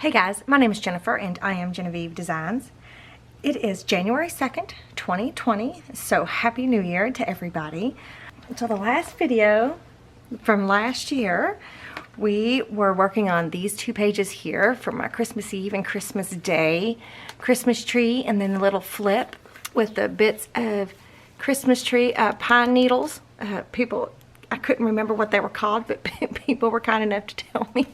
Hey guys, my name is Jennifer and I am Genevieve Designs. It is January 2nd, 2020, so Happy New Year to everybody. So the last video from last year, we were working on these two pages here for my Christmas Eve and Christmas Day Christmas tree, and then the little flip with the bits of Christmas tree pine needles. I couldn't remember what they were called, but people were kind enough to tell me.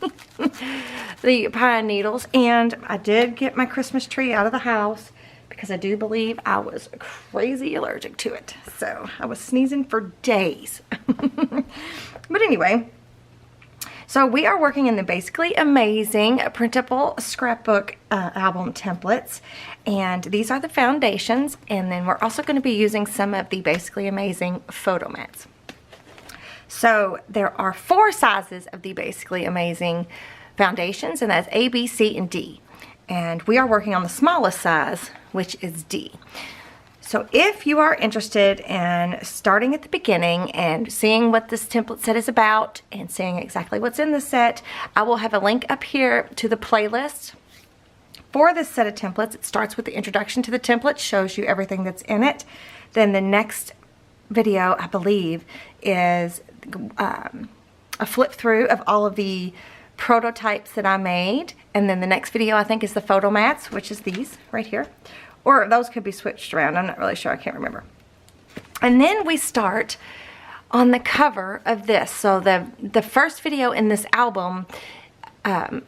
The pine needles. And I did get my Christmas tree out of the house because I do believe I was crazy allergic to it. So I was sneezing for days. But anyway, so we are working in the Basically Amazing Printable Scrapbook album templates. And these are the foundations. And then we're also going to be using some of the Basically Amazing photo mats. So there are 4 sizes of the Basically Amazing foundations, and that's A, B, C, and D. And we are working on the smallest size, which is D. So if you are interested in starting at the beginning and seeing what this template set is about and seeing exactly what's in the set, I will have a link up here to the playlist for this set of templates. It starts with the introduction to the template, shows you everything that's in it. Then the next video, I believe, is a flip through of all of the prototypes that I made, and then the next video I think is the photo mats, which is these right here, or those could be switched around. I'm not really sure, I can't remember. And then we start on the cover of this. So the first video in this album,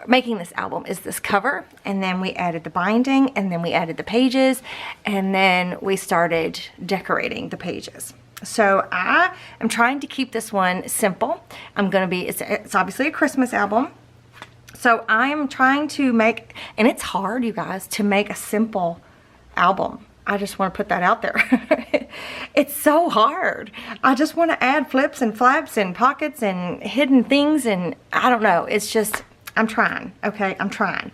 making this album, is this cover, and then we added the binding, and then we added the pages, and then we started decorating the pages. So I am trying to keep this one simple. It's obviously a Christmas album. So I'm trying to make, and it's hard, you guys, to make a simple album. I just want to put that out there. It's so hard. I just want to add flips and flaps and pockets and hidden things, and I don't know. It's just, I'm trying, okay? I'm trying.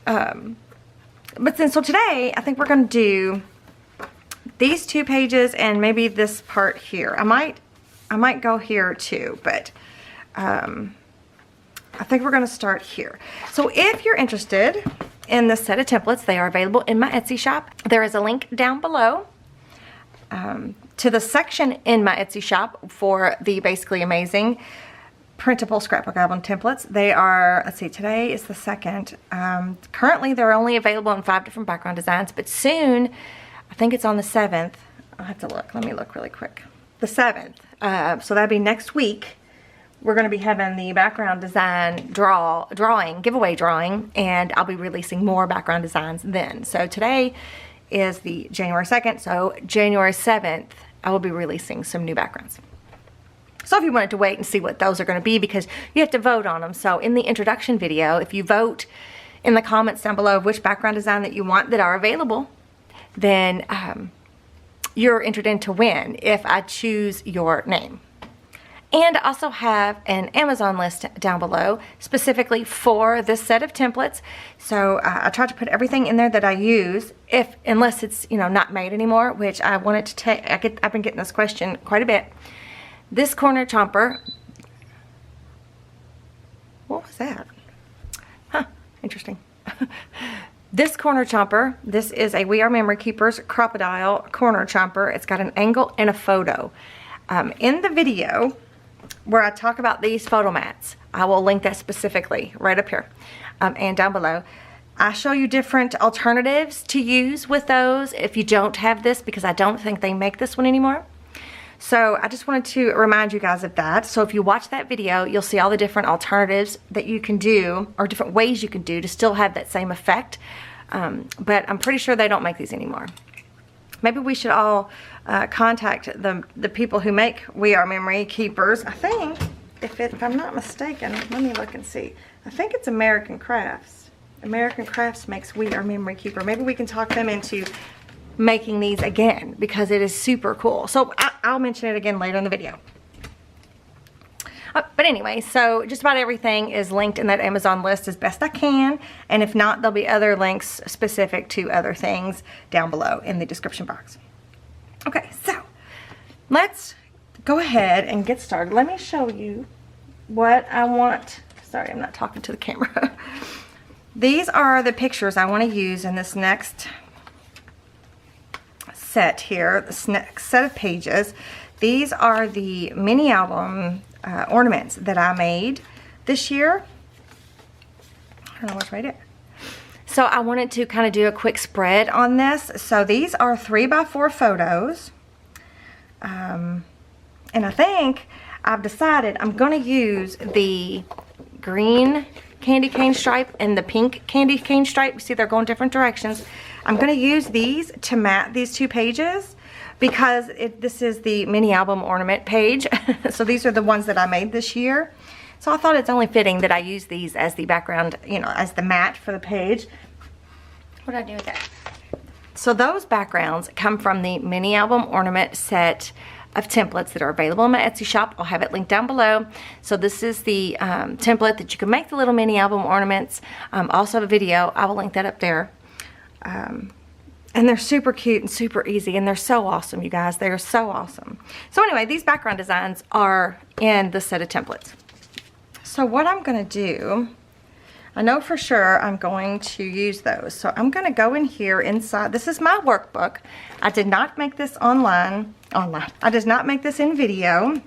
So today, I think we're going to do these 2 pages and maybe this part here. I might go here too, but I think we're going to start here. So if you're interested in this set of templates, they are available in my Etsy shop. There is a link down below to the section in my Etsy shop for the Basically Amazing Printable Scrapbook album templates. They are, let's see, today is the 2nd. Currently they're only available in 5 different background designs, but soon, I think it's on the 7th. I'll have to look. Let me look really quick. The 7th. So that'd be next week. We're going to be having the background design giveaway drawing, and I'll be releasing more background designs then. So today is the January 2nd. So January 7th, I will be releasing some new backgrounds. So if you wanted to wait and see what those are going to be, because you have to vote on them. So in the introduction video, if you vote in the comments down below of which background design that you want that are available, then you're entered in to win if I choose your name. And I also have an Amazon list down below specifically for this set of templates. So I try to put everything in there that I use, unless it's not made anymore, which I wanted to take. I've been getting this question quite a bit. This corner chomper. What was that? Huh, interesting. This corner chomper, this is a We Are Memory Keepers Crocodile corner chomper. It's got an angle and a photo. In the video where I talk about these photo mats, I will link that specifically right up here and down below. I show you different alternatives to use with those if you don't have this, because I don't think they make this one anymore. So I just wanted to remind you guys of that. So if you watch that video, you'll see all the different alternatives that you can do, or different ways you can do to still have that same effect. But I'm pretty sure they don't make these anymore. Maybe we should all contact the people who make We Are Memory Keepers. I think, if I'm not mistaken, let me look and see. I think it's American Crafts. American Crafts makes We Are Memory Keeper. Maybe we can talk them into making these again, because it is super cool. So I'll mention it again later in the video. But anyway, so just about everything is linked in that Amazon list as best I can, and if not, there'll be other links specific to other things down below in the description box. Okay, so let's go ahead and get started. Let me show you what I want. Sorry, I'm not talking to the camera. These are the pictures I want to use in this next set here, this next set of pages. These are the mini album ornaments that I made this year. I don't know what's right here. So I wanted to kind of do a quick spread on this. So these are 3x4 photos. And I think I've decided I'm going to use the green candy cane stripe and the pink candy cane stripe. You see they're going different directions. I'm going to use these to mat these two pages because this is the mini album ornament page. So these are the ones that I made this year. So I thought it's only fitting that I use these as the background, you know, as the mat for the page. What did I do with that? So those backgrounds come from the mini album ornament set of templates that are available in my Etsy shop. I'll have it linked down below. So this is the template that you can make the little mini album ornaments. Also have a video. I will link that up there. And they're super cute and super easy, and they're so awesome, you guys. They are so awesome. So anyway, these background designs are in the set of templates. So what I'm going to do, I know for sure I'm going to use those. So I'm going to go in here inside. This is my workbook. I did not make this online. I did not make this in video,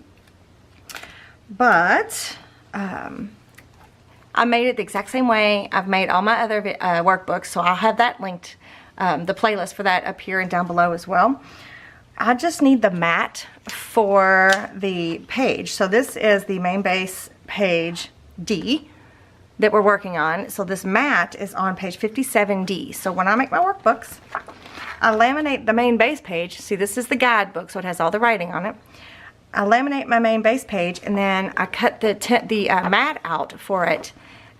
but I made it the exact same way I've made all my other workbooks. So I'll have that linked, the playlist for that up here and down below as well. I just need the mat for the page. So this is the main base page D that we're working on. So this mat is on page 57D. So when I make my workbooks, I laminate the main base page. See, this is the guidebook, so it has all the writing on it. I laminate my main base page, and then I cut the mat out for it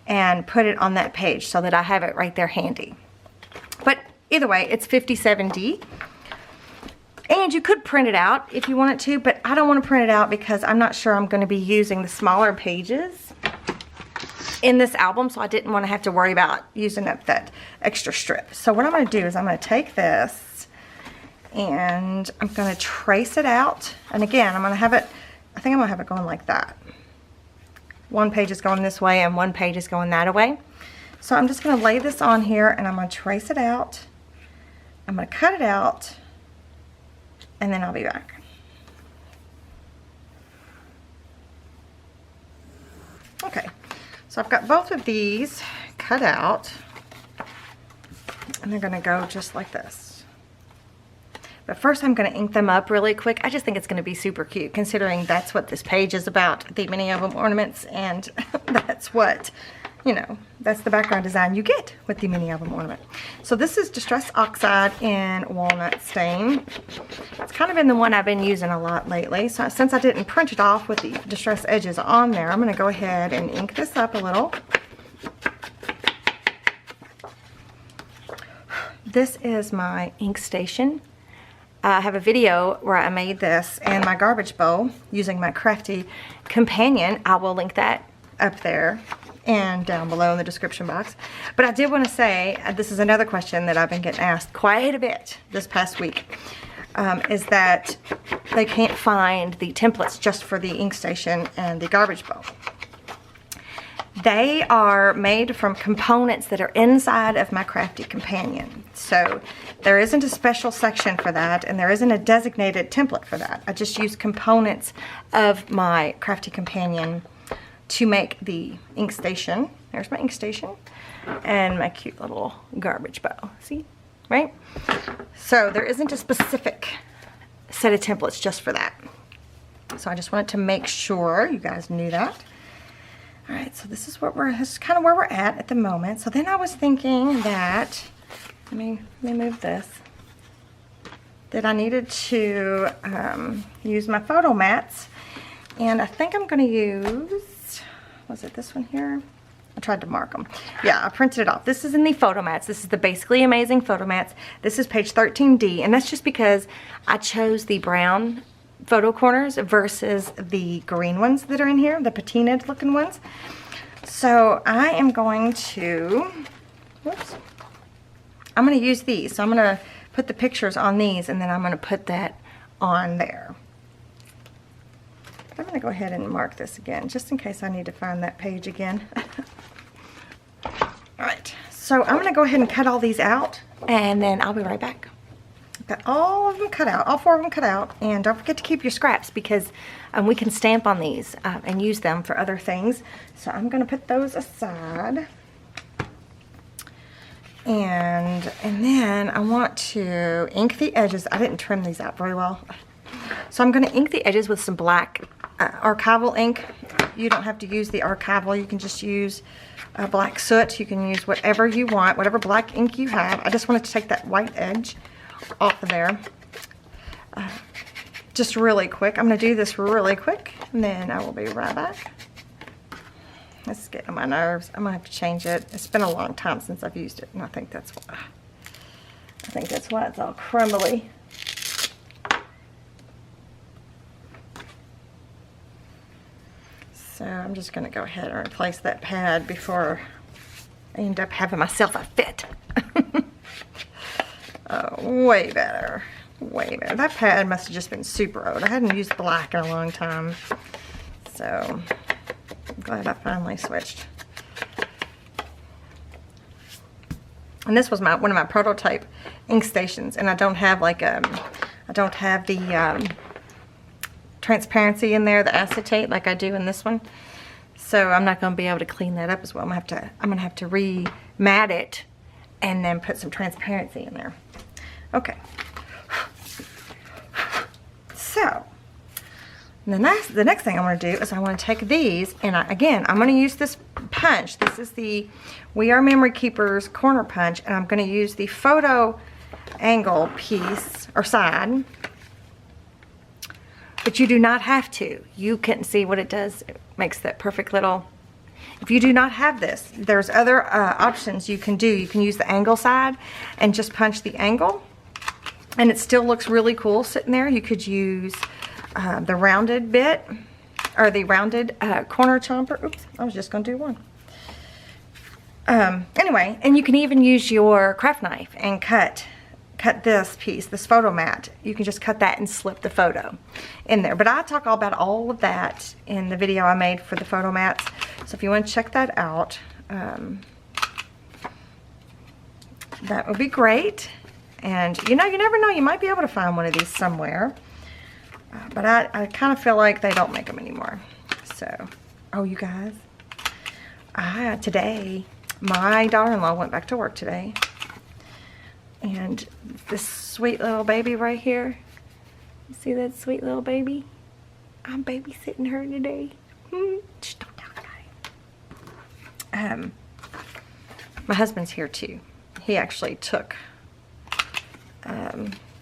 and put it on that page so that I have it right there handy. But either way, it's 57D. And you could print it out if you wanted to, but I don't want to print it out because I'm not sure I'm going to be using the smaller pages in this album, so I didn't want to have to worry about using up that extra strip. So what I'm going to do is I'm going to take this and I'm going to trace it out. And again, I'm going to have it, I think I'm going to have it going like that. One page is going this way and one page is going that way. So I'm just going to lay this on here and I'm going to trace it out. I'm going to cut it out and then I'll be back. Okay. So I've got both of these cut out, and they're going to go just like this. But first I'm going to ink them up really quick. I just think it's going to be super cute considering that's what this page is about, the mini album ornaments, and that's what, you know, that's the background design you get with the mini album ornament. So this is Distress Oxide in Walnut Stain. It's kind of been the one I've been using a lot lately. So since I didn't print it off with the distress edges on there, I'm going to go ahead and ink this up a little. This is my ink station. I have a video where I made this and my garbage bowl using my crafty companion. I will link that up there and down below in the description box. But I did want to say, this is another question that I've been getting asked quite a bit this past week, is that they can't find the templates just for the ink station and the garbage bowl. They are made from components that are inside of my crafty companion. So there isn't a special section for that, and there isn't a designated template for that. I just use components of my crafty companion to make the ink station. There's my ink station and my cute little garbage bowl. See? Right? So there isn't a specific set of templates just for that. So I just wanted to make sure you guys knew that. All right, so this is kind of where we're at the moment. So then I was thinking that, let me move this, that I needed to use my photo mats. And I think I'm going to use, was it this one here? I tried to mark them. Yeah, I printed it off. This is in the photo mats. This is the Basically Amazing photo mats. This is page 13D, and that's just because I chose the brown photo corners versus the green ones that are in here, the patinaed looking ones. So I am going to, whoops, I'm going to use these. So I'm going to put the pictures on these, and then I'm going to put that on there. I'm going to go ahead and mark this again, just in case I need to find that page again. Alright, So I'm going to go ahead and cut all these out, and then I'll be right back. Got all of them cut out, all 4 of them cut out, and don't forget to keep your scraps because we can stamp on these and use them for other things. So I'm going to put those aside, and then I want to ink the edges. I didn't trim these out very well, so I'm going to ink the edges with some black archival ink. You don't have to use the archival, you can just use black soot. You can use whatever you want, whatever black ink you have. I just wanted to take that white edge off of there just really quick. I'm going to do this really quick, and then I will be right back. This is getting on my nerves. I'm going to have to change it. It's been a long time since I've used it, and I think that's why it's all crumbly. So I'm just going to go ahead and replace that pad before I end up having myself a fit. Oh, way better. Way better. That pad must have just been super old. I hadn't used black in a long time. So I'm glad I finally switched. And this was one of my prototype ink stations, and I don't have like I don't have the transparency in there, the acetate, like I do in this one. So I'm not going to be able to clean that up as well. I'm gonna have to re-mat it and then put some transparency in there. Okay. So the next thing I'm going to do is I want to take these, and again I'm going to use this punch. This is the We Are Memory Keepers corner punch, and I'm going to use the photo angle piece or side. But you do not have to. You can see what it does. It makes that perfect little. If you do not have this, there's other options you can do. You can use the angle side and just punch the angle, and it still looks really cool sitting there. You could use the rounded bit, or the rounded corner chomper. Oops, I was just going to do one. Anyway, and you can even use your craft knife and cut this piece, this photo mat. You can just cut that and slip the photo in there. But I talk all about all of that in the video I made for the photo mats. So if you want to check that out, that would be great. And you know, you never know, you might be able to find one of these somewhere. But I kind of feel like they don't make them anymore. So, oh, you guys, today, my daughter-in-law went back to work today. And this sweet little baby right here, you see that sweet little baby? I'm babysitting her today. Shh, don't tell anybody. My husband's here too. He actually took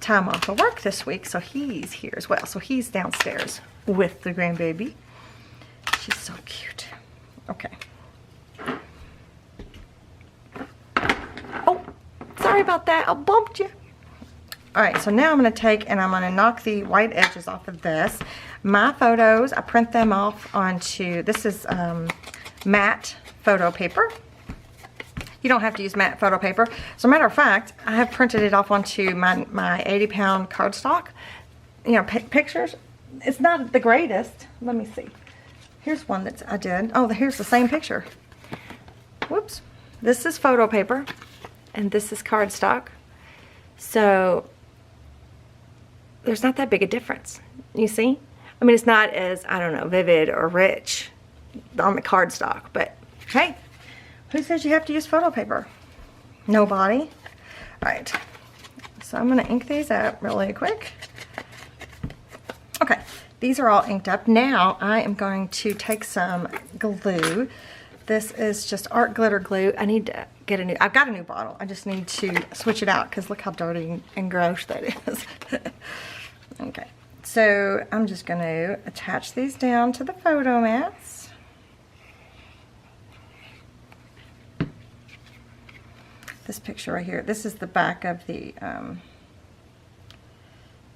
time off of work this week, so he's here as well. So he's downstairs with the grandbaby. She's so cute. Okay. Oh, sorry about that. I bumped you. All right, so now I'm going to take and I'm going to knock the white edges off of this. My photos, I print them off onto, this is matte photo paper. You don't have to use matte photo paper. As a matter of fact, I have printed it off onto my 80-pound cardstock. You know, pictures. It's not the greatest. Let me see. Here's one that I did. Oh, here's the same picture. Whoops. This is photo paper, and this is cardstock. So there's not that big a difference. You see? I mean, it's not as, I don't know, vivid or rich on the cardstock, but hey. Who says you have to use photo paper? Nobody. All right. So I'm going to ink these up really quick. Okay. These are all inked up. Now I am going to take some glue. This is just art glitter glue. I need to get a new, I've got a new bottle. I just need to switch it out because look how dirty and gross that is. Okay. So I'm just going to attach these down to the photo mats. This picture right here, this is the back of the, I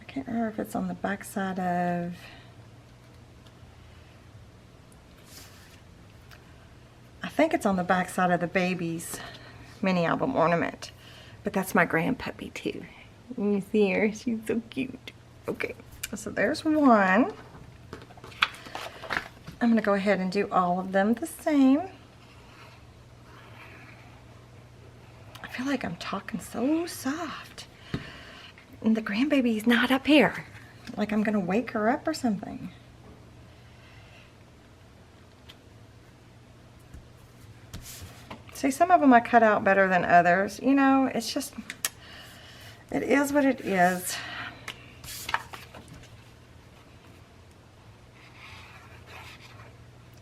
can't remember if it's on the back side of, I think it's on the back side of the baby's mini album ornament. But that's my grandpuppy too. You see her? She's so cute. Okay, so there's one. I'm going to go ahead and do all of them the same. feel like I'm talking so soft. And the grandbaby's not up here. Like I'm gonna wake her up or something. See, some of them I cut out better than others. You know, it's just, it is what it is.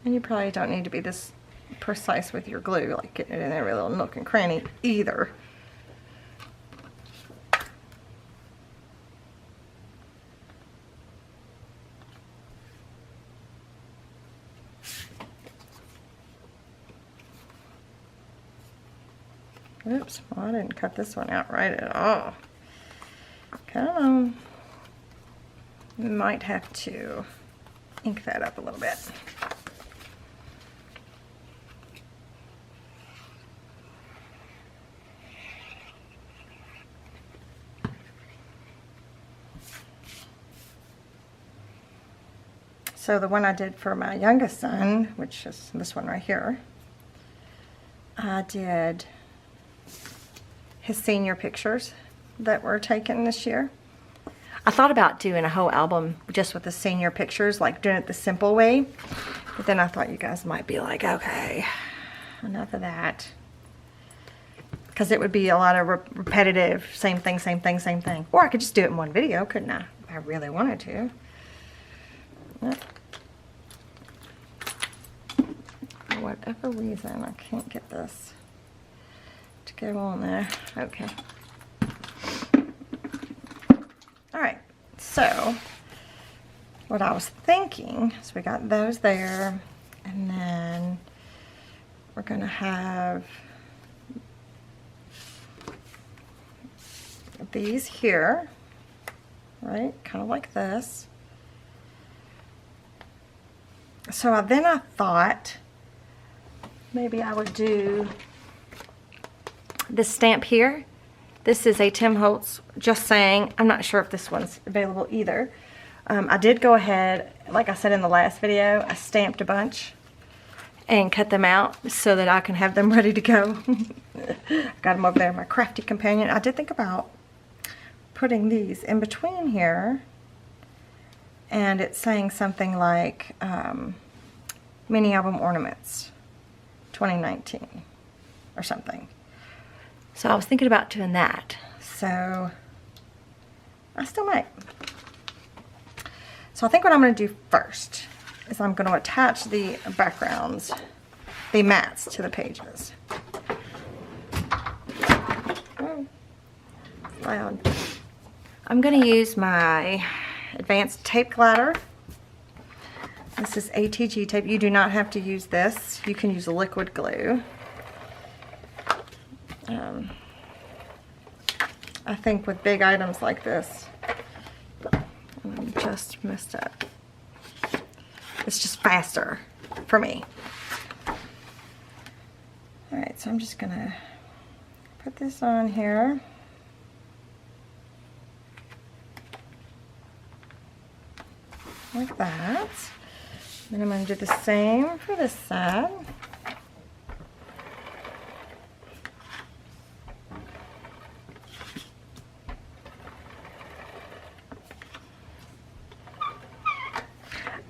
And you probably don't need to be this precise with your glue, like getting it in every little nook and cranny either. Oops, well, I didn't cut this one out right at all. Come on. Might have to ink that up a little bit. So the one I did for my youngest son, which is this one right here, I did his senior pictures that were taken this year. I thought about doing a whole album just with the senior pictures, like doing it the simple way. But then I thought you guys might be like, okay, enough of that. Because it would be a lot of repetitive, same thing, same thing, same thing. Or I could just do it in one video, couldn't I? If I really wanted to. Yep. For whatever reason, I can't get this to go on there. Okay. Alright, so what I was thinking is we got those there, and then we're going to have these here, right? Kind of like this. So then I thought maybe I would do this stamp here. This is a Tim Holtz, just saying. I'm not sure if this one's available either. I did go ahead, like I said in the last video, I stamped a bunch and cut them out so that I can have them ready to go. Got them over there in my crafty companion. I did think about putting these in between here, and it's saying something like mini album ornaments 2019 or something. So I was thinking about doing that. So I still might. So I think what I'm going to do first is I'm going to attach the backgrounds, the mats, to the pages. Oh, loud. I'm going to use my advanced tape glider. This is ATG tape. You do not have to use this. You can use liquid glue. I think with big items like this, I just messed up. It's just faster for me. Alright, so I'm just going to put this on here. Like that. Then I'm going to do the same for this side.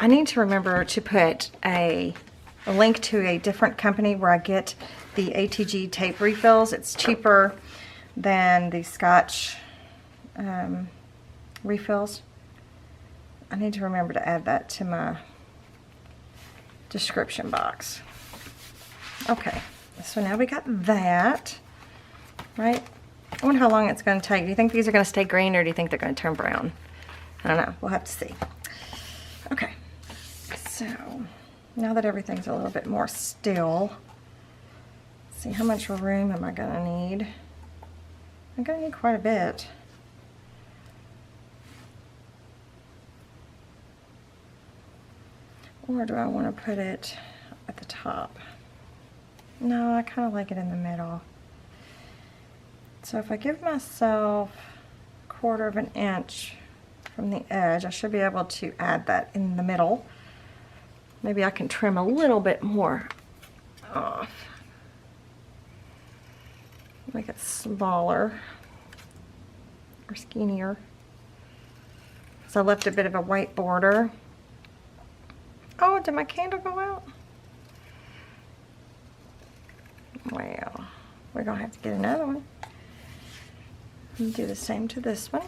I need to remember to put a link to a different company where I get the ATG tape refills. It's cheaper than the Scotch refills. I need to remember to add that to my description box. Okay, so now we got that, right? I wonder how long it's going to take. Do you think these are going to stay green, or do you think they're going to turn brown? I don't know. We'll have to see. Okay, so now that everything's a little bit more still, let's see, how much room am I going to need? I'm going to need quite a bit. Or do I want to put it at the top? No, I kind of like it in the middle. So if I give myself 1/4 of an inch from the edge, I should be able to add that in the middle. Maybe I can trim a little bit more off. make it smaller or skinnier. So I left a bit of a white border. Oh, did my candle go out? Well, we're gonna have to get another one. And do the same to this one.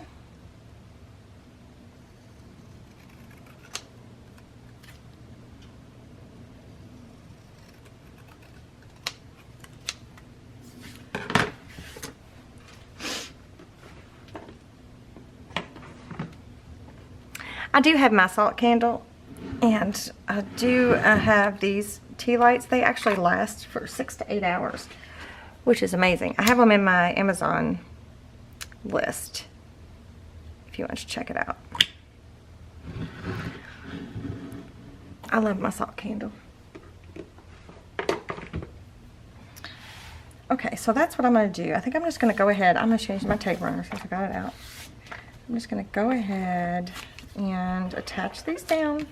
I do have my salt candle, and I do have these tea lights. They actually last for 6 to 8 hours, which is amazing. I have them in my Amazon list if you want to check it out. I love my salt candle. Okay, so that's what I'm going to do. I think I'm just going to go ahead. I'm going to change my tape runner since I got it out. I'm just going to go ahead and attach these down.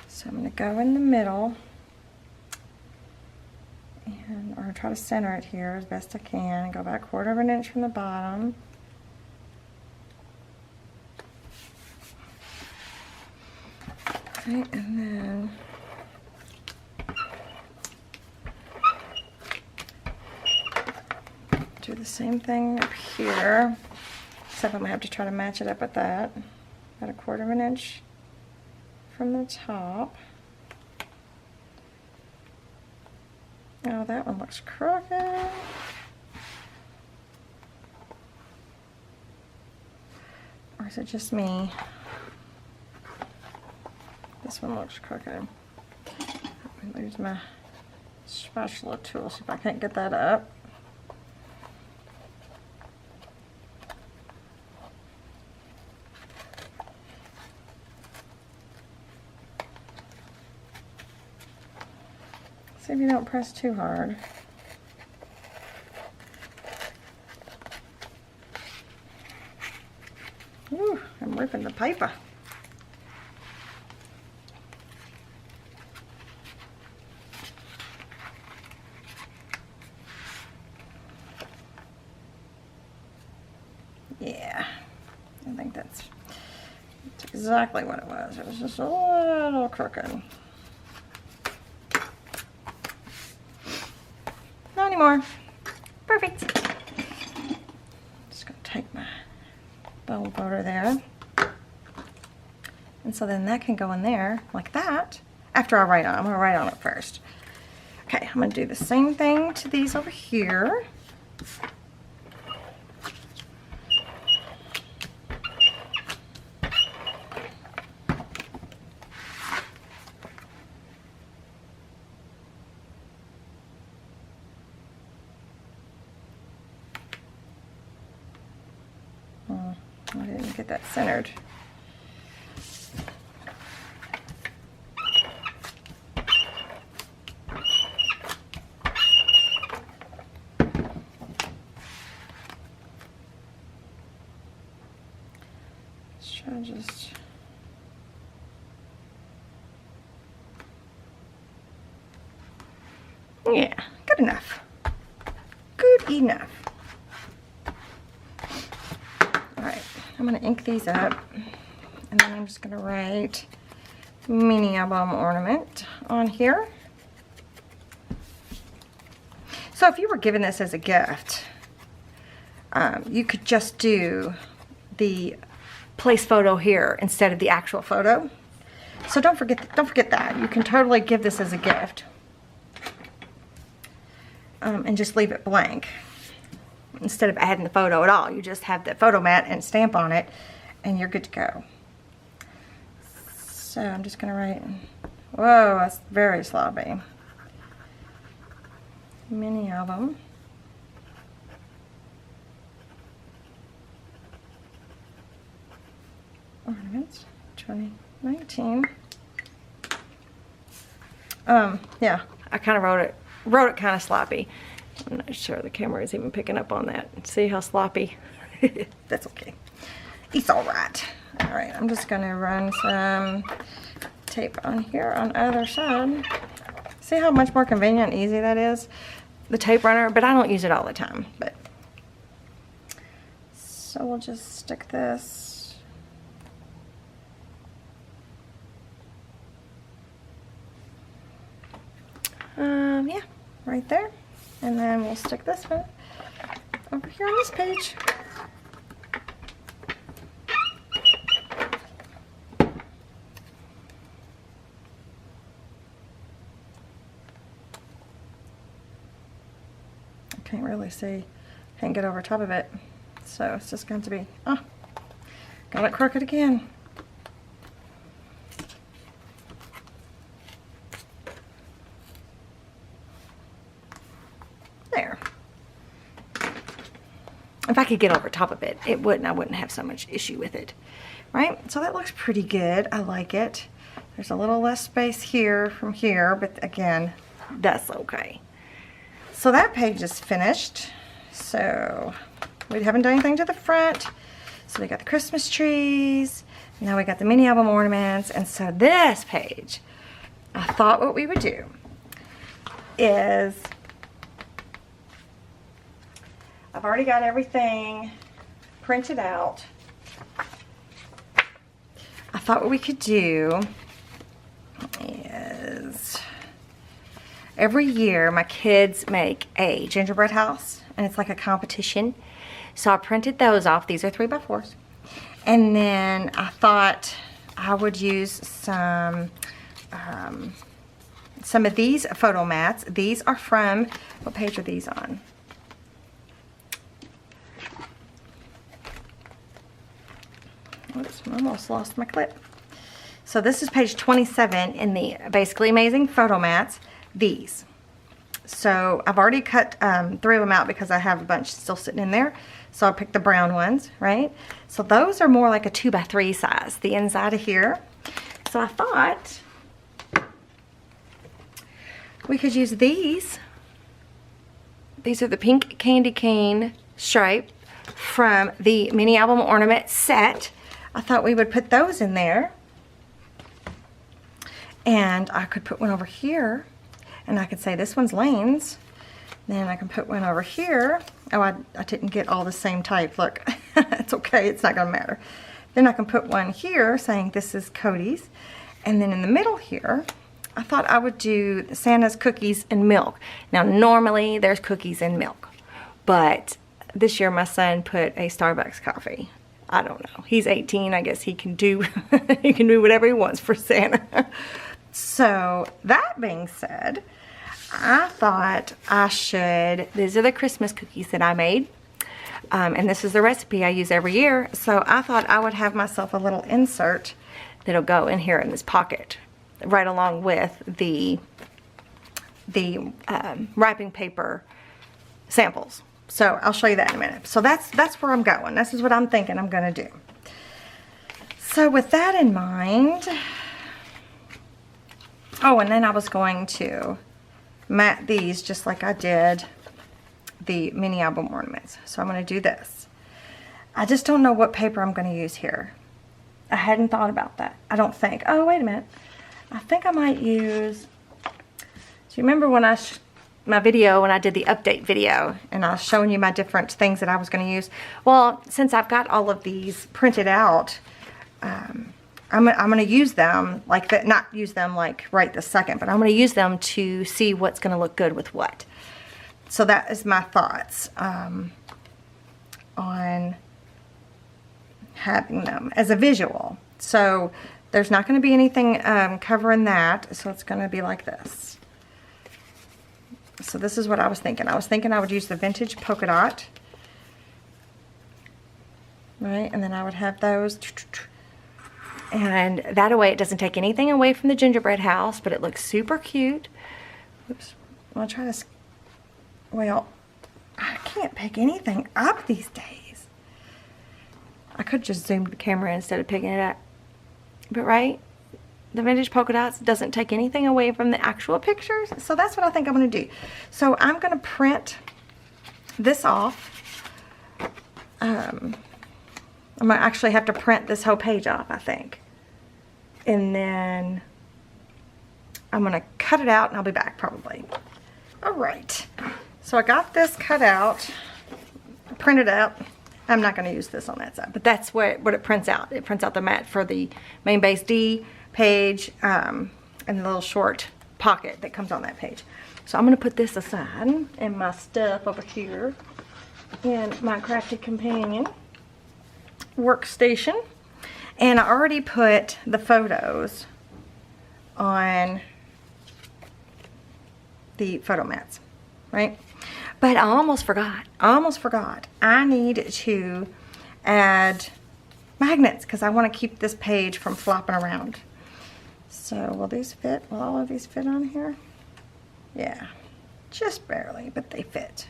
So I'm going to go in the middle and or try to center it here as best I can and go about 1/4 of an inch from the bottom. Okay, and then do the same thing up here, except I'm going to have to try to match it up with that. About 1/4 of an inch from the top. Oh, that one looks crooked. Or is it just me? This one looks crooked. Let me use my spatula tool, see if I can't get that up. See if you don't press too hard. Ooh, I'm ripping the paper. Yeah, I think that's exactly what it was. It was just a little crooked. Not anymore. Perfect. Just gonna take my bubble butter there. And so then that can go in there like that after I write on. I'm gonna write on it first. Okay, I'm gonna do the same thing to these over here. I didn't get that centered. Let's try to just... Yeah, good enough. Good enough. I'm going to ink these up, and then I'm just going to write mini album ornament on here. So if you were given this as a gift, you could just do the place photo here instead of the actual photo. So don't forget that. You can totally give this as a gift and just leave it blank. Instead of adding the photo at all, you just have the photo mat and stamp on it, and you're good to go. So I'm just gonna write, whoa, that's very sloppy. Mini album. Ornaments, 2019. Yeah, I kind of wrote it kind of sloppy. I'm not sure the camera is even picking up on that. See how sloppy? That's okay. It's all right. All right, I'm just gonna run some tape on here on the other side. See how much more convenient and easy that is? The tape runner, but I don't use it all the time. But so we'll just stick this. Yeah, right there. And then we'll stick this one over here on this page. Can't really see, can't get over top of it, so it's just going to be, oh, got it crooked again. There. If I could get over top of it, I wouldn't have so much issue with it, right? So that looks pretty good. I like it. There's a little less space here from here, but again, that's okay. So that page is finished. So we haven't done anything to the front. So we got the Christmas trees. Now we got the mini album ornaments. And so this page, I thought what we would do is, I've already got everything printed out. I thought what we could do is, every year my kids make a gingerbread house, and it's like a competition. So I printed those off. These are 3x4s. And then I thought I would use some of these photo mats. These are from, what page are these on? Oops, I almost lost my clip. So this is page 27 in the Basically Amazing Photo Mats. These. So I've already cut 3 of them out because I have a bunch still sitting in there. So I picked the brown ones, right? So those are more like a 2x3 size, the inside of here. So I thought we could use these. These are the pink candy cane stripe from the mini album ornament set. I thought we would put those in there. And I could put one over here. And I could say this one's Lane's. Then I can put one over here. Oh, I didn't get all the same type. Look, it's okay. It's not going to matter. Then I can put one here saying this is Cody's. And then in the middle here, I thought I would do Santa's cookies and milk. Now, normally there's cookies and milk. But this year my son put a Starbucks coffee. I don't know. He's 18. I guess he can do he can do whatever he wants for Santa. So that being said, I thought I should, these are the Christmas cookies that I made. And this is the recipe I use every year. So I thought I would have myself a little insert that'll go in here in this pocket, right along with the wrapping paper samples. So I'll show you that in a minute. So that's where I'm going. This is what I'm thinking I'm going to do. So with that in mind, oh, and then I was going to mat these just like I did the mini album ornaments. So I'm going to do this. I just don't know what paper I'm going to use here. I hadn't thought about that. I don't think. Oh, wait a minute. I think I might use, do you remember when my video when I did the update video and I was showing you my different things that I was going to use? Well, since I've got all of these printed out, I'm going to use them like that, not use them like right this second, but I'm going to use them to see what's going to look good with what. So that is my thoughts on having them as a visual. So there's not going to be anything covering that, so it's going to be like this. So this is what I was thinking. I was thinking I would use the vintage polka dot, right? And then I would have those. And that way it doesn't take anything away from the gingerbread house, but it looks super cute. Oops. I'll try to, well, I can't pick anything up these days. I could just zoom the camera instead of picking it up. But right, the vintage polka dots doesn't take anything away from the actual pictures. So that's what I think I'm going to do. So I'm going to print this off. I'm going to actually have to print this whole page off, I think. And then I'm gonna cut it out and I'll be back probably. All right, so I got this cut out, printed out. I'm not gonna use this on that side, but that's what it prints out. It prints out the mat for the main base D page and the little short pocket that comes on that page. So I'm gonna put this aside and my stuff over here in my Crafty Companion workstation. And I already put the photos on the photo mats, right? But I almost forgot. I need to add magnets because I want to keep this page from flopping around. So will these fit? Will all of these fit on here? Yeah, just barely, but they fit.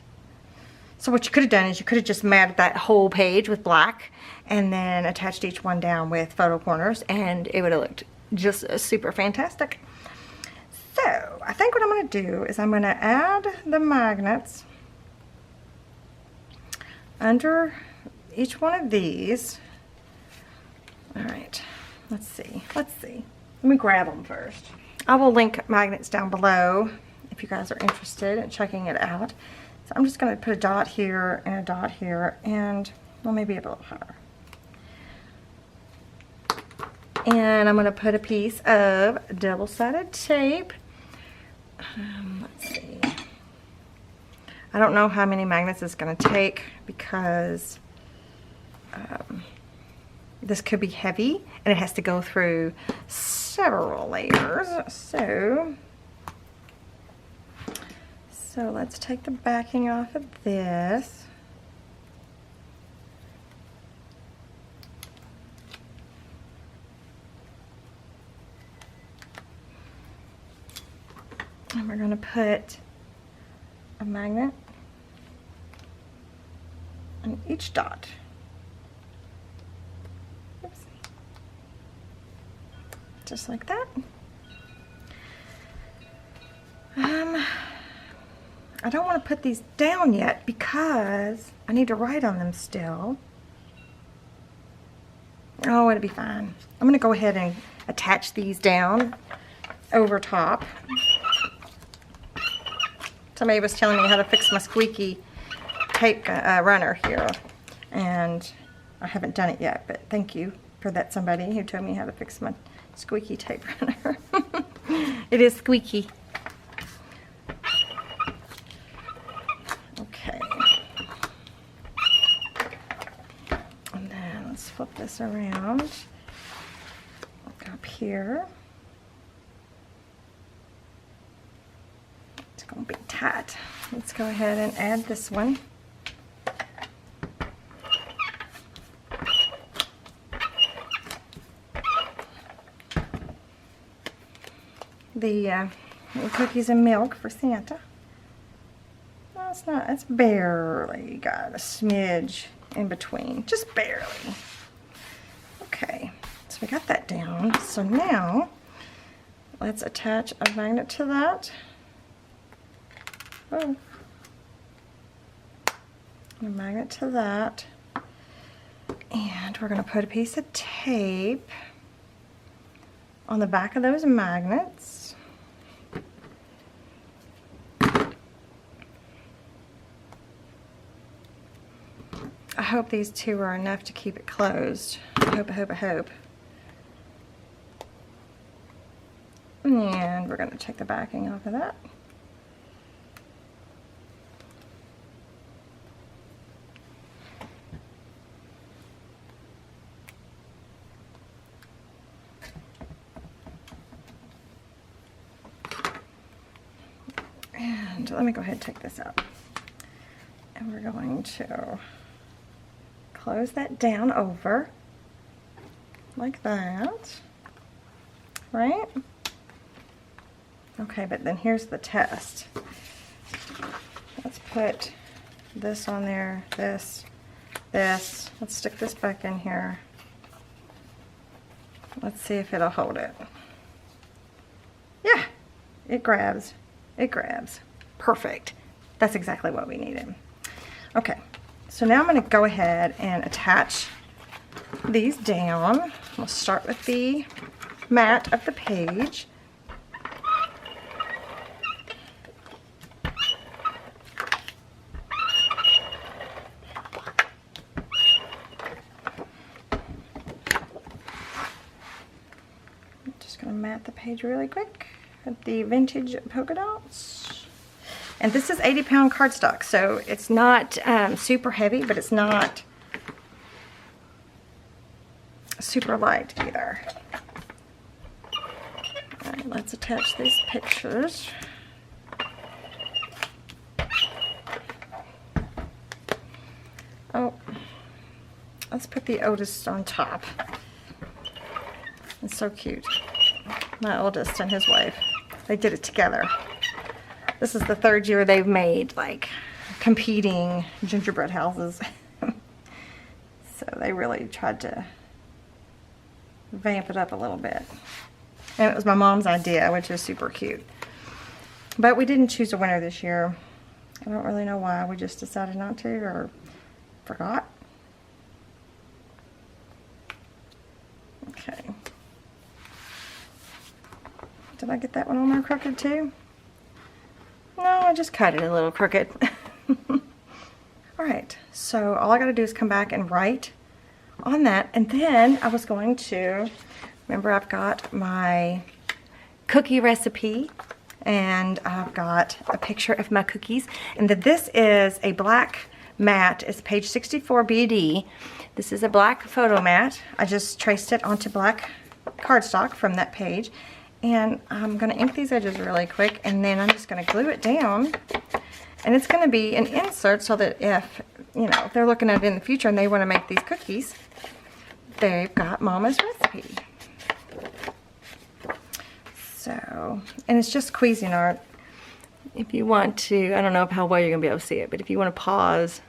So what you could have done is you could have just matted that whole page with black and then attached each one down with photo corners, and it would have looked just super fantastic. So I think what I'm going to do is I'm going to add the magnets under each one of these. All right, let's see. Let me grab them first. I will link magnets down below if you guys are interested in checking it out. So I'm just going to put a dot here and a dot here, and well, maybe a little higher. And I'm going to put a piece of double-sided tape. Let's see. I don't know how many magnets it's going to take because this could be heavy and it has to go through several layers. So let's take the backing off of this. And we're going to put a magnet on each dot. Oops. Just like that. I don't want to put these down yet because I need to write on them still. Oh, it'll be fine. I'm going to go ahead and attach these down over top. Somebody was telling me how to fix my squeaky tape runner here, and I haven't done it yet, but thank you for that somebody who told me how to fix my squeaky tape runner. It is squeaky. Okay. And then let's flip this around up here. It's going to be tight. Let's go ahead and add this one. The cookies and milk for Santa. No, it's not. It's barely got a smidge in between. Just barely. Okay. So we got that down. So now let's attach a magnet to that. Oh. A magnet to that. And we're going to put a piece of tape on the back of those magnets. I hope these two are enough to keep it closed. I hope. And we're going to take the backing off of that. And let me go ahead and take this out. And we're going to close that down over like that, right? Okay, but then here's the test. Let's put this on there, this. Let's stick this back in here. Let's see if it'll hold it. Yeah, it grabs. Perfect. That's exactly what we needed. Okay, so now I'm going to go ahead and attach these down. We'll start with the mat of the page. page really quick at the vintage polka dots. And this is 80-pound cardstock, so it's not super heavy, but it's not super light either. All right, let's attach these pictures. Oh, let's put the oldest on top. It's so cute. My oldest and his wife, they did it together. This is the 3rd year they've made like competing gingerbread houses. So they really tried to vamp it up a little bit. And it was my mom's idea, which is super cute. But we didn't choose a winner this year. I don't really know why. We just decided not to, or forgot. Okay. Did I get that one on there crooked too? No, I just cut it a little crooked. Alright, so all I gotta do is come back and write on that, and then I was going to, remember I've got my cookie recipe, and I've got a picture of my cookies, and this is a black mat. It's page 64 BD. This is a black photo mat. I just traced it onto black cardstock from that page, and I'm going to ink these edges really quick, and then I'm just going to glue it down, and it's going to be an insert so that if, you know, if they're looking at it in the future and they want to make these cookies, they've got Mama's recipe. So, and it's just Cuisinart. If you want to, I don't know how well you're going to be able to see it, but if you want to pause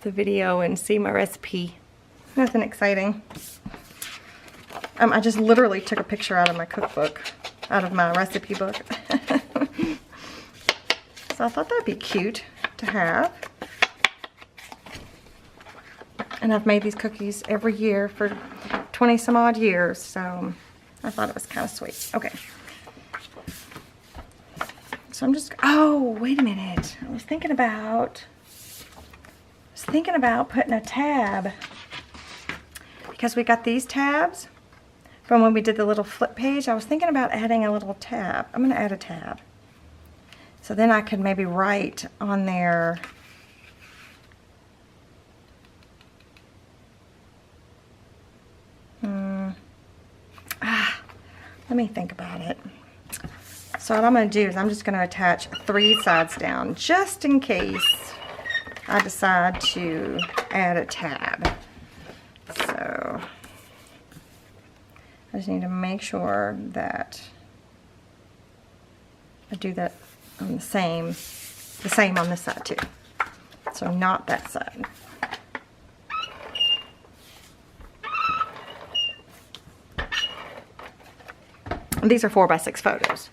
the video and see my recipe, nothing exciting. I just literally took a picture out of my cookbook, out of my recipe book. So I thought that'd be cute to have. And I've made these cookies every year for 20 some odd years, so I thought it was kind of sweet. Okay. So I'm just, oh, wait a minute. I was thinking about putting a tab, because we got these tabs from when we did the little flip page. I was thinking about adding a little tab. I'm going to add a tab. So then I could maybe write on there, let me think about it. So what I'm going to do is I'm just going to attach 3 sides down, just in case I decide to add a tab. So I just need to make sure that I do that on the same on this side too. So not that side. And these are 4x6 photos,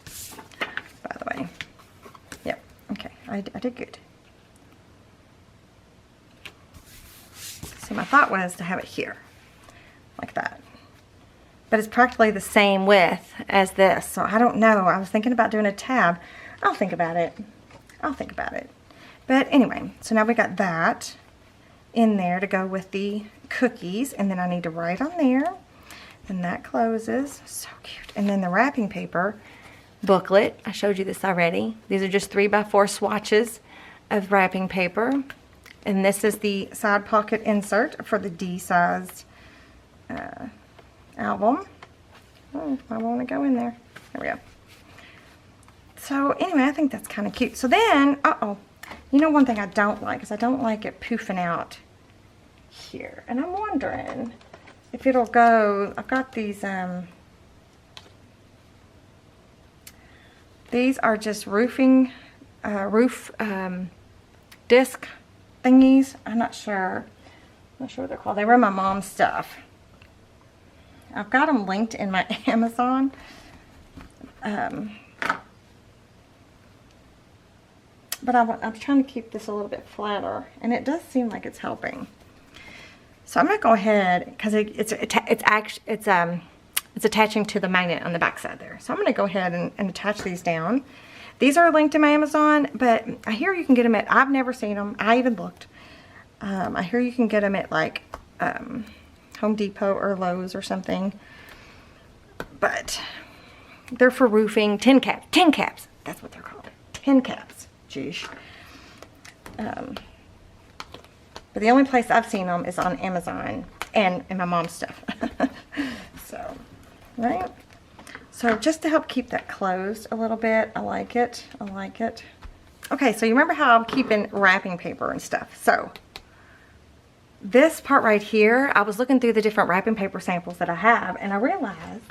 by the way. Yep, okay, I did good. So my thought was to have it here, like that. But it's practically the same width as this, so I don't know. I was thinking about doing a tab. I'll think about it. I'll think about it. But anyway, so now we got that in there to go with the cookies, and then I need to write on there, and that closes. So cute. And then the wrapping paper booklet, I showed you this already. These are just 3x4 swatches of wrapping paper, and this is the side pocket insert for the D-sized album. Oh, I want to go in there. There we go. So anyway, I think that's kind of cute. So then, you know, one thing I don't like is I don't like it poofing out here. And I'm wondering if it'll go, I've got these are just roof disc thingies. I'm not sure what they're called. They were my mom's stuff. I've got them linked in my Amazon. But I'm trying to keep this a little bit flatter, and it does seem like it's helping. So I'm gonna go ahead, because it's attaching to the magnet on the back side there. So I'm gonna go ahead and attach these down. These are linked in my Amazon, but I hear you can get them at, I've never seen them, I even looked. I hear you can get them at like Home Depot or Lowe's or something. But They're for roofing. Tin caps. Tin caps. That's what they're called. Tin caps. Jeez. But the only place I've seen them is on Amazon and in my mom's stuff. So, right? So just to help keep that closed a little bit, I like it. I like it. Okay, so you remember how I'm keeping wrapping paper and stuff. So this part right here, I was looking through the different wrapping paper samples that I have, and I realized,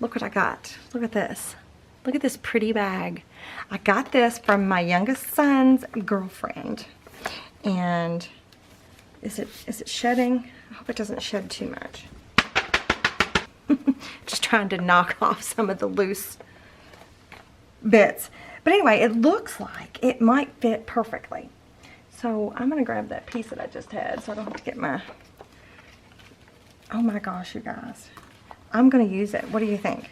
look what I got. Look at this. Look at this pretty bag. I got this from my youngest son's girlfriend. And is it shedding? I hope it doesn't shed too much. Just trying to knock off some of the loose bits. But anyway, it looks like it might fit perfectly. So I'm going to grab that piece that I just had so I don't have to get my... Oh my gosh, you guys. I'm going to use it. What do you think?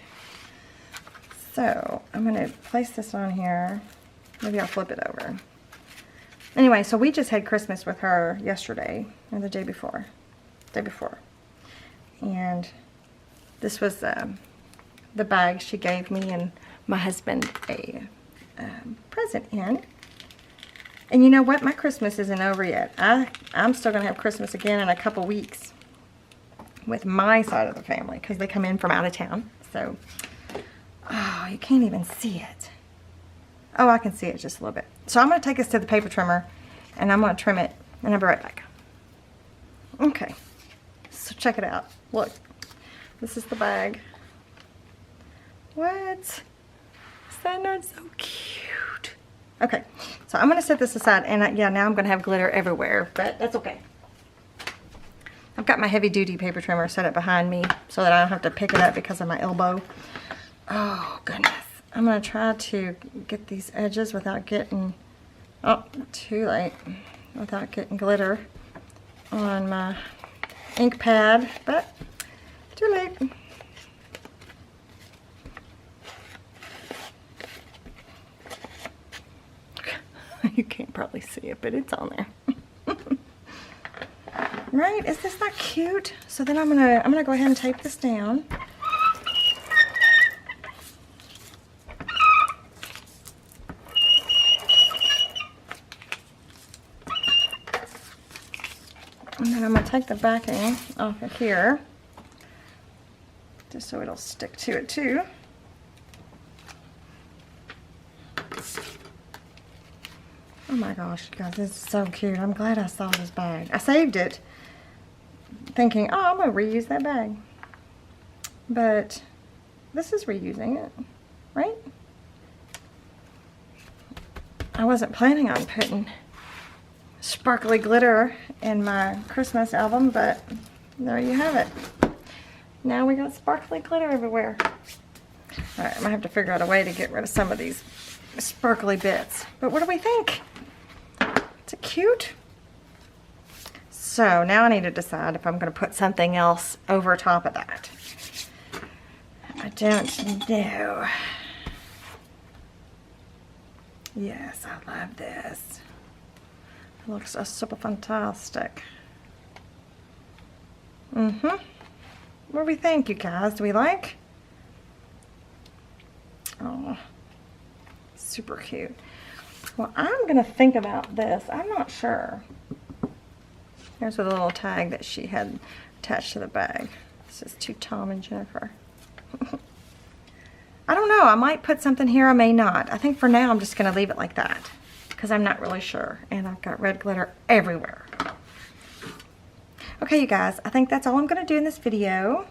So I'm going to place this on here. Maybe I'll flip it over. Anyway, so we just had Christmas with her yesterday, or the day before. And this was the bag she gave me and my husband a present in. And you know what? My Christmas isn't over yet. I'm still going to have Christmas again in a couple weeks with my side of the family because they come in from out of town. So, oh, you can't even see it. Oh, I can see it just a little bit. So I'm going to take this to the paper trimmer and I'm going to trim it and I'll be right back. Okay, so check it out. Look, this is the bag. What? Is that not so cute? Okay, so I'm going to set this aside and yeah, now I'm going to have glitter everywhere, but that's okay. I've got my heavy duty paper trimmer set up behind me so that I don't have to pick it up because of my elbow. Oh, goodness. I'm going to try to get these edges without getting, oh, too late, without getting glitter on my ink pad, but too late. You can't probably see it, but it's on there. Right? Is this not cute? So then I'm gonna go ahead and tape this down. And then I'm going to take the backing off of here, just so it'll stick to it too. Oh my gosh, you guys, this is so cute. I'm glad I saw this bag. I saved it thinking, oh, I'm going to reuse that bag. But this is reusing it, right? I wasn't planning on putting sparkly glitter in my Christmas album, but there you have it. Now we got sparkly glitter everywhere. Alright, I'm gonna have to figure out a way to get rid of some of these sparkly bits. But what do we think? Is it cute? So now I need to decide if I'm gonna put something else over top of that. I don't know. Yes, I love this. It looks so super fantastic. What do we think, you guys? Do we like? Oh, super cute. Well, I'm gonna think about this. I'm not sure. Here's a little tag that she had attached to the bag. This is to Tom and Jennifer. I don't know. I might put something here. I may not. I think for now I'm just gonna leave it like that because I'm not really sure. And I've got red glitter everywhere. Okay, you guys, I think that's all I'm going to do in this video.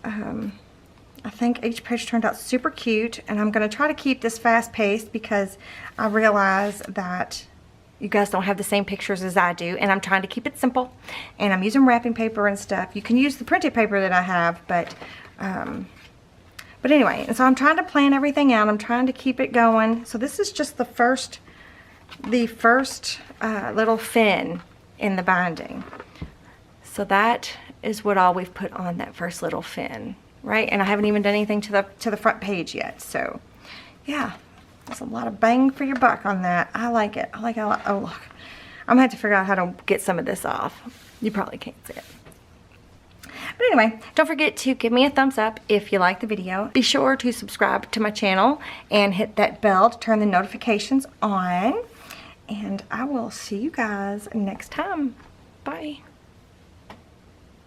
I think each page turned out super cute, and I'm going to try to keep this fast-paced because I realize that you guys don't have the same pictures as I do, and I'm trying to keep it simple, and I'm using wrapping paper and stuff. You can use the printed paper that I have, but anyway, and so I'm trying to plan everything out. I'm trying to keep it going. So this is just the first little fin in the binding. So that is what all we've put on that first little fin, right? And I haven't even done anything to the front page yet. So yeah, there's a lot of bang for your buck on that. I like it. I like it a lot. Oh look, I'm gonna have to figure out how to get some of this off. You probably can't see it. But anyway, don't forget to give me a thumbs up if you like the video. Be sure to subscribe to my channel and hit that bell to turn the notifications on. And I will see you guys next time. Bye.